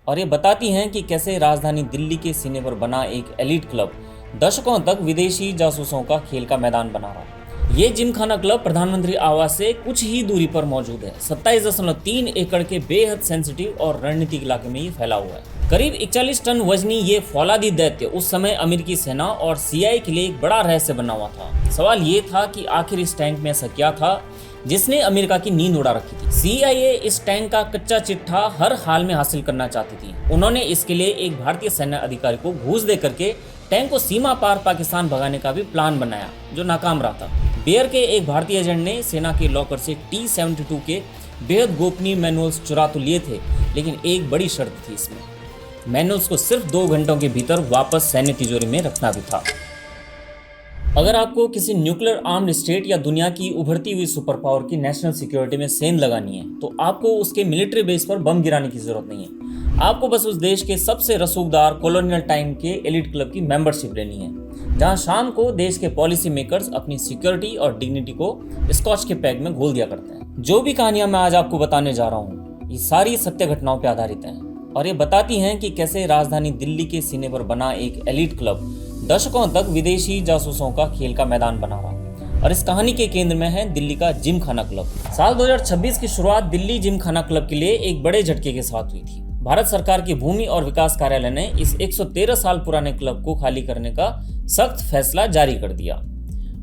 और ये बताती हैं कि कैसे राजधानी दिल्ली के सीने पर बना एक एलीट क्लब दशकों तक विदेशी जासूसों का खेल का मैदान बना रहा। ये जिमखाना क्लब प्रधानमंत्री आवास से कुछ ही दूरी पर मौजूद है। 27.3 एकड़ के बेहद सेंसिटिव और रणनीतिक इलाके में ये फैला हुआ है। करीब 41 टन वजनी ये फौलादी दैत्य उस समय अमेरिकी सेना और सीआईए के लिए एक बड़ा रहस्य बना हुआ था। सवाल ये था कि आखिर इस टैंक में ऐसा क्या था जिसने अमेरिका की नींद उड़ा रखी थी। सीआईए इस टैंक का कच्चा चिट्ठा हर हाल में हासिल करना चाहती थी। उन्होंने इसके लिए एक भारतीय सैन्य अधिकारी को घूस दे करके टैंक को सीमा पार पाकिस्तान भगाने का भी प्लान बनाया, जो नाकाम रहा था। बेयर के एक भारतीय एजेंट ने सेना के लॉकर से T-72 के बेहद गोपनीय मैनुअल्स चुरा तो लिए थे, लेकिन एक बड़ी शर्त थी इसमें। मैनुअल्स को सिर्फ 2 घंटों के भीतर वापस सैन्य तिजोरी में रखना भी था। अगर आपको किसी न्यूक्लियर आर्म्ड स्टेट या दुनिया की उभरती हुई सुपर पावर की नेशनल सिक्योरिटी में सेंध लगानी है, तो आपको उसके मिलिट्री बेस पर बम गिराने की जरूरत नहीं है। आपको बस उस देश के सबसे रसूखदार कॉलोनियल टाइम के एलिट क्लब की मेंबरशिप लेनी है, जहां शाम को देश के पॉलिसी मेकर्स अपनी सिक्योरिटी और डिग्निटी को स्कॉच के पैक में घोल दिया करते हैं। जो भी कहानियां मैं आज आपको बताने जा रहा हूँ, ये सारी सत्य घटनाओं पर आधारित हैं और ये बताती हैं कि कैसे राजधानी दिल्ली के सीने पर बना एक एलिट क्लब दशकों तक विदेशी जासूसों का खेल का मैदान बना रहा। और इस कहानी के केंद्र में है दिल्ली का जिमखाना क्लब। साल 2026 की शुरुआत दिल्ली जिमखाना क्लब के लिए एक बड़े झटके के साथ हुई थी। भारत सरकार की भूमि और विकास कार्यालय ने इस 113 साल पुराने क्लब को खाली करने का सख्त फैसला जारी कर दिया।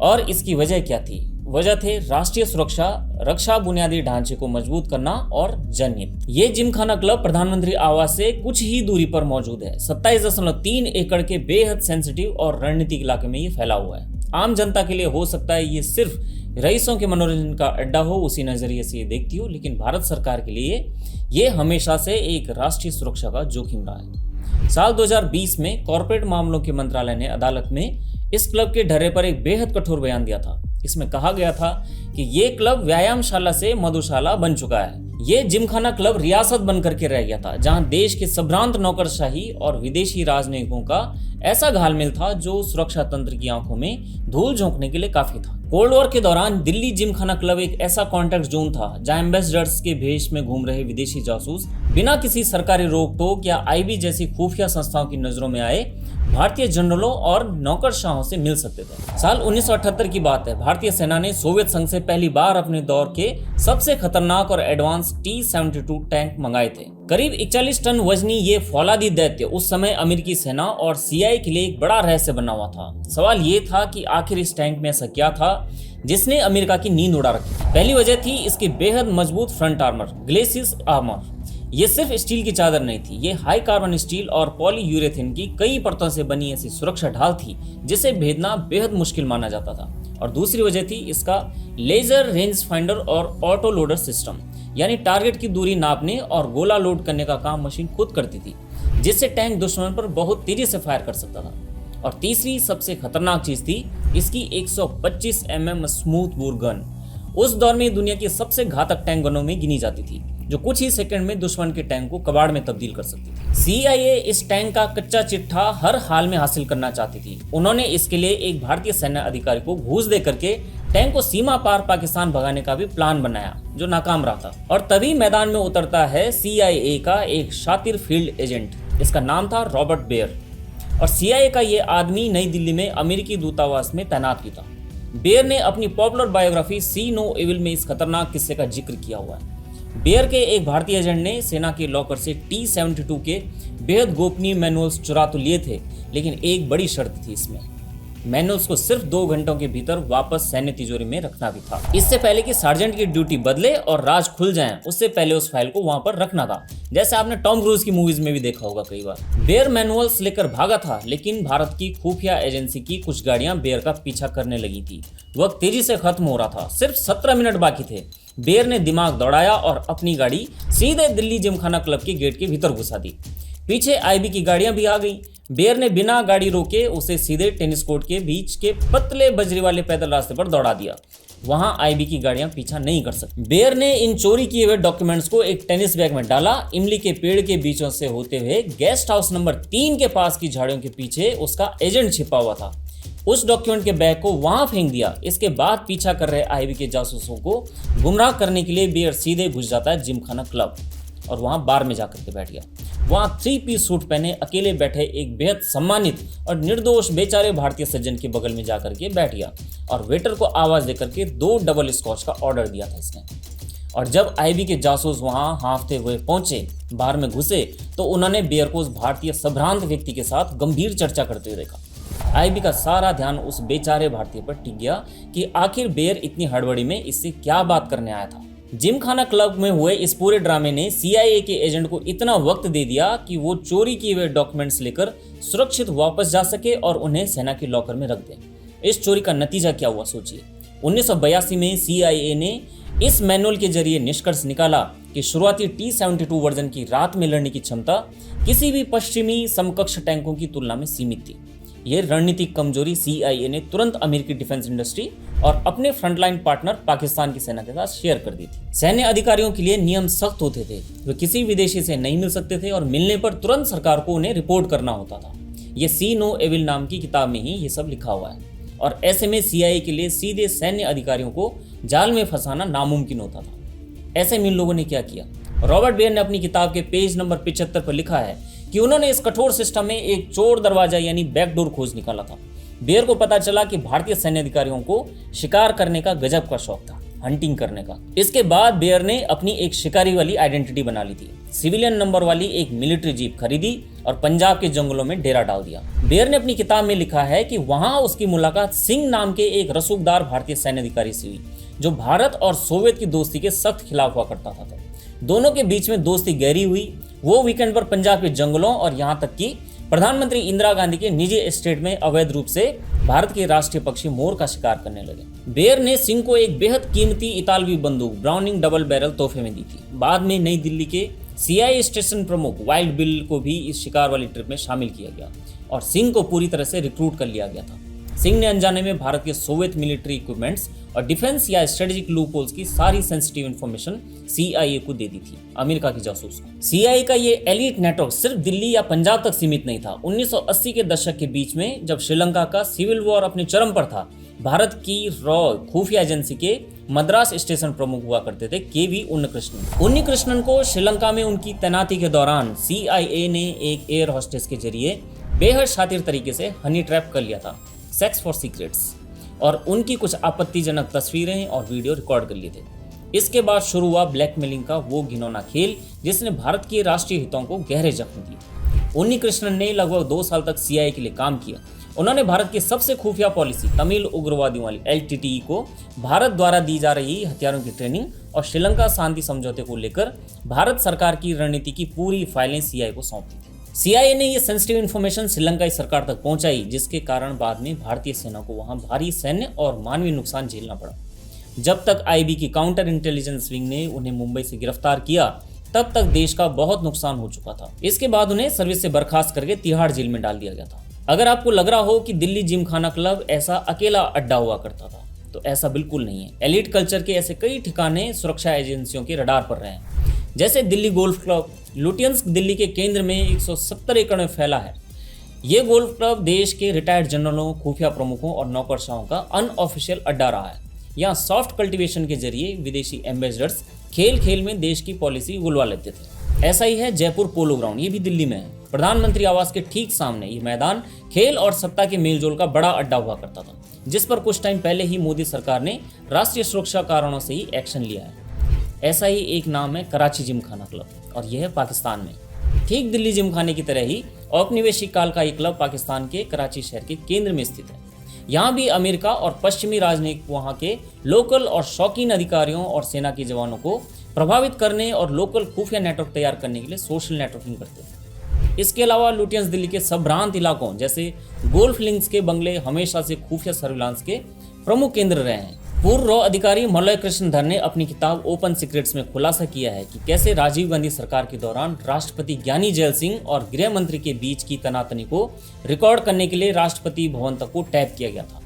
और इसकी वजह क्या थी? वजह थे राष्ट्रीय सुरक्षा, रक्षा बुनियादी ढांचे को मजबूत करना और जनहित। ये जिमखाना क्लब प्रधानमंत्री आवास से कुछ ही दूरी पर मौजूद है। 27.3 एकड़ के बेहद सेंसिटिव और रणनीतिक इलाके में ये फैला हुआ है। आम जनता के लिए हो सकता है ये सिर्फ रईसों के मनोरंजन का अड्डा हो, उसी नजरिए से ये देखती हो, लेकिन भारत सरकार के लिए ये हमेशा से एक राष्ट्रीय सुरक्षा का जोखिम रहा है। साल 2020 में कॉर्पोरेट मामलों के मंत्रालय ने अदालत में इस क्लब के ढर्रे पर एक बेहद कठोर बयान दिया था। इसमें कहा गया था कि ये क्लब व्यायामशाला से मधुशाला बन चुका है। ये जिमखाना क्लब रियासत बनकर के रह गया था, जहां देश के संभ्रांत नौकरशाही और विदेशी राजनयिकों का ऐसा घालमेल था जो सुरक्षा तंत्र की आंखों में धूल झोंकने के लिए काफी था। कोल्ड वॉर के दौरान दिल्ली जिमखाना क्लब एक ऐसा कॉन्टैक्ट जोन था जहां एम्बेसडर्स के भेष में घूम रहे विदेशी जासूस बिना किसी सरकारी रोक टोक या आईबी जैसी खुफिया संस्थाओं की नजरों में आए भारतीय जनरलों और नौकरशाहों से मिल सकते थे। साल 1978 की बात है। भारतीय सेना ने सोवियत संघ से पहली बार अपने दौर के सबसे खतरनाक और एडवांस T-72 टैंक मंगाए थे। करीब 41 टन वजनी ये फौलादी दैत्य उस समय अमेरिकी सेना और सीआईए के लिए एक बड़ा रहस्य बना हुआ था। सवाल ये था कि आखिर इस टैंक में ऐसा क्या था जिसने अमेरिका की नींद उड़ा रखी थी। पहली वजह थी इसकी बेहद मजबूत फ्रंट आर्मर, ग्लेसिस आर्मर। ये सिर्फ स्टील की चादर नहीं थी, ये हाई कार्बन स्टील और पॉलीयूरेथेन की कई परतों से बनी ऐसी सुरक्षा ढाल थी जिसे भेदना बेहद मुश्किल माना जाता था। और दूसरी वजह थी इसका लेजर रेंज फाइंडर और ऑटो लोडर सिस्टम, यानी टारगेट की दूरी नापने और गोला लोड करने का काम मशीन खुद करती थी, जिससे टैंक दुश्मन पर बहुत तेजी से फायर कर सकता था। और तीसरी सबसे खतरनाक चीज थी इसकी 125 mm स्मूथ बोर गन। उस दौर में दुनिया की सबसे घातक टैंक गनों में गिनी जाती थी, जो कुछ ही सेकंड में दुश्मन के टैंक को कबाड़ में तब्दील कर सकती थी। सीआईए इस टैंक का कच्चा चिट्ठा हर हाल में हासिल करना चाहती थी। उन्होंने इसके लिए एक भारतीय सैन्य अधिकारी को घूस दे करके टैंक को सीमा पार पाकिस्तान भगाने का भी प्लान बनाया, जो नाकाम रहा था। और तभी मैदान में उतरता है सीआईए का एक शातिर फील्ड एजेंट। इसका नाम था रॉबर्ट बेयर। और सीआईए का ये आदमी नई दिल्ली में अमेरिकी दूतावास में तैनात भी था। बेयर ने अपनी पॉपुलर बायोग्राफी सी नो एविल में इस खतरनाक किस्से का जिक्र किया हुआ है। बेयर के एक भारतीय एजेंट ने सेना के लॉकर से T-72 के बेहद गोपनीय मैनुअल्स चुरा तो लिए थे, लेकिन एक बड़ी शर्त थी इसमें। मैनुअल्स को सिर्फ 2 घंटों के भीतर वापस सैन्य तिजोरी में रखना भी था। इससे पहले कि सार्जेंट की ड्यूटी बदले और राज खुल जाएं, उससे पहले उस फाइल को वहां पर रखना था, जैसे आपने टॉम क्रूज की मूवीज में भी देखा होगा कई बार। बेयर मैनुअल्स लेकर भागा था, लेकिन भारत की खुफिया एजेंसी की कुछ गाड़ियां बेयर का पीछा करने लगी थी। वक्त तेजी से खत्म हो रहा था, सिर्फ 17 मिनट बाकी थे। बेयर ने दिमाग दौड़ाया और अपनी गाड़ी सीधे दिल्ली जिमखाना क्लब के गेट के भीतर घुसा दी। पीछे आईबी की गाड़ियां भी आ गईं। बेयर ने बिना गाड़ी रोके उसे सीधे टेनिस कोर्ट के बीच के पतले बजरी वाले पैदल रास्ते पर दौड़ा दिया। वहां आईबी की गाड़ियां पीछा नहीं कर सकती। बेयर ने इन चोरी किए हुए डॉक्यूमेंट्स को एक टेनिस बैग में डाला। इमली के पेड़ के बीचों से होते हुए गेस्ट हाउस नंबर 3 के पास की झाड़ियों के पीछे उसका एजेंट छिपा हुआ था। उस डॉक्यूमेंट के बैग को वहां फेंक दिया। इसके बाद पीछा कर रहे आईबी के जासूसों को गुमराह करने के लिए बेयर सीधे घुस जाता है जिमखाना क्लब। और वहां बार में जाकर के बैठ गया। वहां 3 पीस सूट पहने अकेले बैठे एक बेहद सम्मानित और निर्दोष बेचारे भारतीय सज्जन के बगल में जाकर के बैठ गया और वेटर को आवाज देकर के 2 डबल स्कॉच का ऑर्डर दिया था इसने। और जब आईबी के जासूस वहां हांफते हुए पहुंचे, बार में घुसे, तो उन्होंने बेयर को उस भारतीय संभ्रांत व्यक्ति के साथ गंभीर चर्चा करते हुए देखा। आईबी का सारा ध्यान उस बेचारे भारतीय पर टिक गया कि आखिर बेयर इतनी हड़बड़ी में इससे क्या बात करने आया था। जिमखाना क्लब में हुए इस पूरे ड्रामे ने सीआईए के एजेंट को इतना वक्त दे दिया कि वो चोरी किए हुए डॉक्यूमेंट्स लेकर सुरक्षित वापस जा सके और उन्हें सेना के लॉकर में रख दे। इस चोरी का नतीजा क्या हुआ सोचिए। 1982 में सीआईए ने इस मैनुअल के जरिए निष्कर्ष निकाला कि शुरुआती T-72 वर्जन की रात में लड़ने की क्षमता किसी भी पश्चिमी समकक्ष टैंकों की तुलना में सीमित थी। यह रणनीतिक कमजोरी सीआईए ने तुरंत अमेरिकी डिफेंस इंडस्ट्री और अपने फ्रंटलाइन पार्टनर पाकिस्तान की सेना के साथ शेयर कर दी थी। सैन्य अधिकारियों के लिए नियम सख्त होते थे, वे किसी विदेशी से नहीं मिल सकते थे और मिलने पर तुरंत सरकार को उन्हें रिपोर्ट करना होता था। ये सी नो एविल नाम की किताब में ही ये सब लिखा हुआ है और ऐसे में सीआईए के लिए सीधे सैन्य अधिकारियों को जाल में फंसाना नामुमकिन होता था। ऐसे में इन लोगों ने क्या किया? रॉबर्ट बेयर ने अपनी किताब के पेज नंबर 75 पर लिखा है कि उन्होंने इस कठोर सिस्टम में एक चोर दरवाजा यानी बैकडोर खोज निकाला था। बेयर को पता चला कि भारतीय सैन्य अधिकारियों को शिकार करने का गजब का शौक था, हंटिंग करने का। इसके बाद बेयर ने अपनी एक शिकारी वाली आइडेंटिटी बना ली थी, सिविलियन नंबर वाली एक मिलिट्री जीप खरीदी और पंजाब के जंगलों में डेरा डाल दिया। बेयर ने अपनी किताब में लिखा है कि वहां उसकी मुलाकात सिंह नाम के एक रसूखदार भारतीय सैन्य अधिकारी से हुई, जो भारत और सोवियत की दोस्ती के सख्त खिलाफ हुआ करता था। दोनों के बीच में दोस्ती गहरी हुई। वो वीकेंड पर पंजाब के जंगलों और यहाँ तक कि प्रधानमंत्री इंदिरा गांधी के निजी एस्टेट में अवैध रूप से भारत के राष्ट्रीय पक्षी मोर का शिकार करने लगे। बेयर ने सिंह को एक बेहद कीमती इतालवी बंदूक ब्राउनिंग डबल बैरल तोहफे में दी थी। बाद में नई दिल्ली के सीआईए स्टेशन प्रमुख वाइल्ड बिल को भी इस शिकार वाली ट्रिप में शामिल किया गया और सिंह को पूरी तरह से रिक्रूट कर लिया गया था। सिंह ने अनजाने में भारत के सोवियत मिलिट्री इक्विपमेंट्स और डिफेंस या स्ट्रेटेजिक लूपहोल्स की सारी सेंसिटिव इंफॉर्मेशन सीआईए को दे दी थी, अमेरिका की जासूस को। सीआईए का ये एलीट नेटवर्क सिर्फ दिल्ली या पंजाब तक सीमित नहीं था। 1980 के दशक के बीच में जब श्रीलंका का सिविल वॉर अपने चरम पर था, भारत की रॉ खुफिया एजेंसी के मद्रास स्टेशन प्रमुख हुआ करते थे केवी उन्नीकृष्णन। उन्नीकृष्णन को श्रीलंका में उनकी तैनाती के दौरान सीआईए ने एक एयर होस्टेस के जरिए बेहद शातिर तरीके से हनी ट्रैप कर लिया था, सेक्स फॉर सीक्रेट्स, और उनकी कुछ आपत्तिजनक तस्वीरें और वीडियो रिकॉर्ड कर लिए थे। इसके बाद शुरू हुआ ब्लैकमेलिंग का वो घिनौना खेल जिसने भारत के राष्ट्रीय हितों को गहरे जख्म दिए। उन्नीकृष्णन ने लगभग 2 साल तक सीआईए के लिए काम किया। उन्होंने भारत की सबसे खुफिया पॉलिसी तमिल उग्रवादियों वाली LTTE को भारत द्वारा दी जा रही हथियारों की ट्रेनिंग और श्रीलंका शांति समझौते को लेकर भारत सरकार की रणनीति की पूरी फाइलें सीआईए को सौंप दी थी। सीआईए ने ये सेंसिटिव इन्फॉर्मेशन श्रीलंकाई सरकार तक पहुंचाई, जिसके कारण बाद में भारतीय सेना को वहां भारी सैन्य और मानवीय नुकसान झेलना पड़ा। जब तक आईबी की काउंटर इंटेलिजेंस विंग ने उन्हें मुंबई से गिरफ्तार किया, तब तक देश का बहुत नुकसान हो चुका था। इसके बाद उन्हें सर्विस से बर्खास्त करके तिहाड़ जेल में डाल दिया गया था। अगर आपको लग रहा हो कि दिल्ली जिमखाना क्लब ऐसा अकेला अड्डा हुआ करता था, तो ऐसा बिल्कुल नहीं है। एलिट कल्चर के ऐसे कई ठिकाने सुरक्षा एजेंसियों के रडार पर रहे हैं, जैसे Delhi golf club. Lutyens Delhi के केंद्र में 170 एकड़ में फैला है। ये गोल्फ क्लब देश के रिटायर्ड जनरलों, खुफिया प्रमुखों और नौकरशाहों का अनऑफिशियल अड्डा रहा है। यहाँ सॉफ्ट कल्टीवेशन के जरिए विदेशी एम्बेसडर्स खेल खेल में देश की पॉलिसी उगलवा लेते थे। ऐसा ही है जयपुर पोलो ग्राउंड, ये भी दिल्ली में है। प्रधानमंत्री आवास के ठीक सामने ये मैदान खेल और सत्ता के मेलजोल का बड़ा अड्डा हुआ करता था, जिस पर कुछ टाइम पहले ही मोदी सरकार ने राष्ट्रीय सुरक्षा कारणों से ही एक्शन लिया है। ऐसा ही एक नाम है कराची जिमखाना क्लब, और यह है पाकिस्तान में। ठीक दिल्ली जिमखाने की तरह ही औपनिवेशिक काल का ये क्लब पाकिस्तान के कराची शहर के केंद्र में स्थित है। यहाँ भी अमेरिका और पश्चिमी राजनीतिक वहाँ के लोकल और शौकीन अधिकारियों और सेना के जवानों को प्रभावित करने और लोकल खुफिया नेटवर्क तैयार करने के लिए सोशल नेटवर्किंग करते थे। इसके अलावा लुटियंस दिल्ली के संभ्रांत इलाकों जैसे गोल्फ लिंक्स के बंगले हमेशा से खुफिया सर्विलांस के प्रमुख केंद्र रहे हैं। पूर्व रॉ अधिकारी मलय कृष्णधर ने अपनी किताब ओपन सीक्रेट्स में खुलासा किया है कि कैसे राजीव गांधी सरकार के दौरान राष्ट्रपति ज्ञानी जैल सिंह और गृह मंत्री के बीच की तनातनी को रिकॉर्ड करने के लिए राष्ट्रपति भवन तक को टैप किया गया था।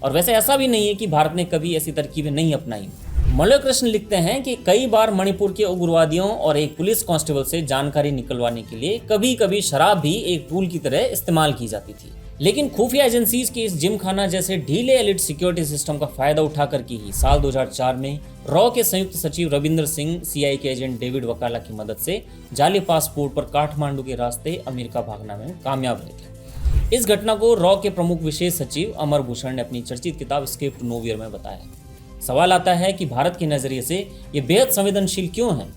और वैसे ऐसा भी नहीं है कि भारत ने कभी ऐसी तरकीबें नहीं अपनाई। मलय कृष्ण लिखते हैं कि कई बार मणिपुर के उग्रवादियों और एक पुलिस कांस्टेबल से जानकारी निकलवाने के लिए कभी कभी शराब भी एक टूल की तरह इस्तेमाल की जाती थी। लेकिन खुफिया एजेंसीज के इस जिम खाना जैसे ढीले एलिट सिक्योरिटी सिस्टम का फायदा उठाकर के ही साल 2004 में रॉ के संयुक्त सचिव रविंद्र सिंह सीआई के एजेंट डेविड वकाला की मदद से जाली पासपोर्ट पर काठमांडू के रास्ते अमेरिका भागना में कामयाब रहे थे। इस घटना को रॉ के प्रमुख विशेष सचिव अमर भूषण ने अपनी चर्चित किताब एस्केप टू नोवियर में बताया। सवाल आता है कि भारत के नजरिए से ये बेहद संवेदनशील क्यों है?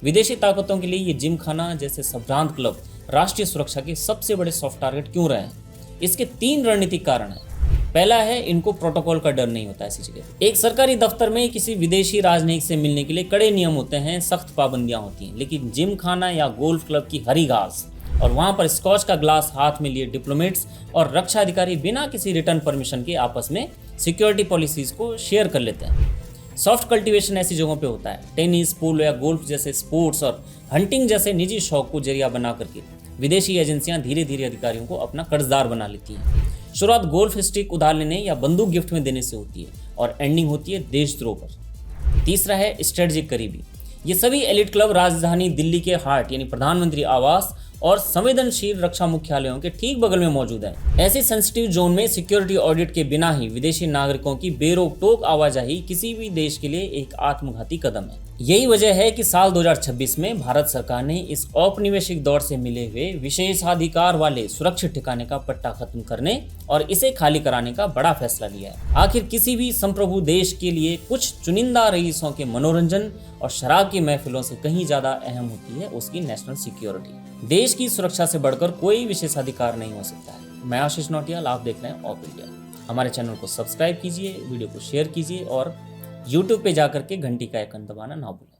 विदेशी ताकतों के लिए ये जिम खाना जैसे संभ्रांत क्लब राष्ट्रीय सुरक्षा के सबसे बड़े सॉफ्ट टारगेट क्यों रहे हैं? इसके 3 रणनीतिक कारण हैं। पहला है, इनको प्रोटोकॉल का डर नहीं होता ऐसी जगह। एक सरकारी दफ्तर में किसी विदेशी राजनयिक से मिलने के लिए कड़े नियम होते हैं, सख्त पाबंदियां होती हैं, लेकिन जिम खाना या गोल्फ क्लब की हरी घास और वहां पर स्कॉच का ग्लास हाथ में लिए डिप्लोमेट्स और रक्षा अधिकारी बिना किसी रिटर्न परमिशन के आपस में सिक्योरिटी पॉलिसीज को शेयर कर लेते हैं। सॉफ्ट कल्टीवेशन ऐसी जगहों पे होता है। टेनिस, पोलो या गोल्फ जैसे स्पोर्ट्स और हंटिंग जैसे निजी शौक को जरिया बना करके विदेशी एजेंसियां धीरे धीरे अधिकारियों को अपना कर्जदार बना लेती हैं। शुरुआत गोल्फ स्टिक उधार लेने या बंदूक गिफ्ट में देने से होती है और एंडिंग होती है देशद्रोह पर। तीसरा है स्ट्रेटजिक करीबी। ये सभी एलिट क्लब राजधानी दिल्ली के हार्ट यानी प्रधानमंत्री आवास और संवेदनशील रक्षा मुख्यालयों के ठीक बगल में मौजूद है। ऐसे सेंसिटिव जोन में सिक्योरिटी ऑडिट के बिना ही विदेशी नागरिकों की बेरोक-टोक आवाजाही किसी भी देश के लिए एक आत्मघाती कदम है। यही वजह है कि साल 2026 में भारत सरकार ने इस औपनिवेशिक दौर से मिले हुए विशेषाधिकार वाले सुरक्षित ठिकाने का पट्टा खत्म करने और इसे खाली कराने का बड़ा फैसला लिया है। आखिर किसी भी संप्रभु देश के लिए कुछ चुनिंदा रईसों के मनोरंजन और शराब की महफिलों से कहीं ज्यादा अहम होती है उसकी नेशनल सिक्योरिटी। देश की सुरक्षा से बढ़कर कोई विशेषाधिकार नहीं हो सकता है। मैं आशीष नौटियाल, आप देख रहे हैं ऑप इंडिया। हमारे चैनल को सब्सक्राइब कीजिए, वीडियो को शेयर कीजिए और YouTube पे जाकर के घंटी का आइकन दबाना ना भूलें।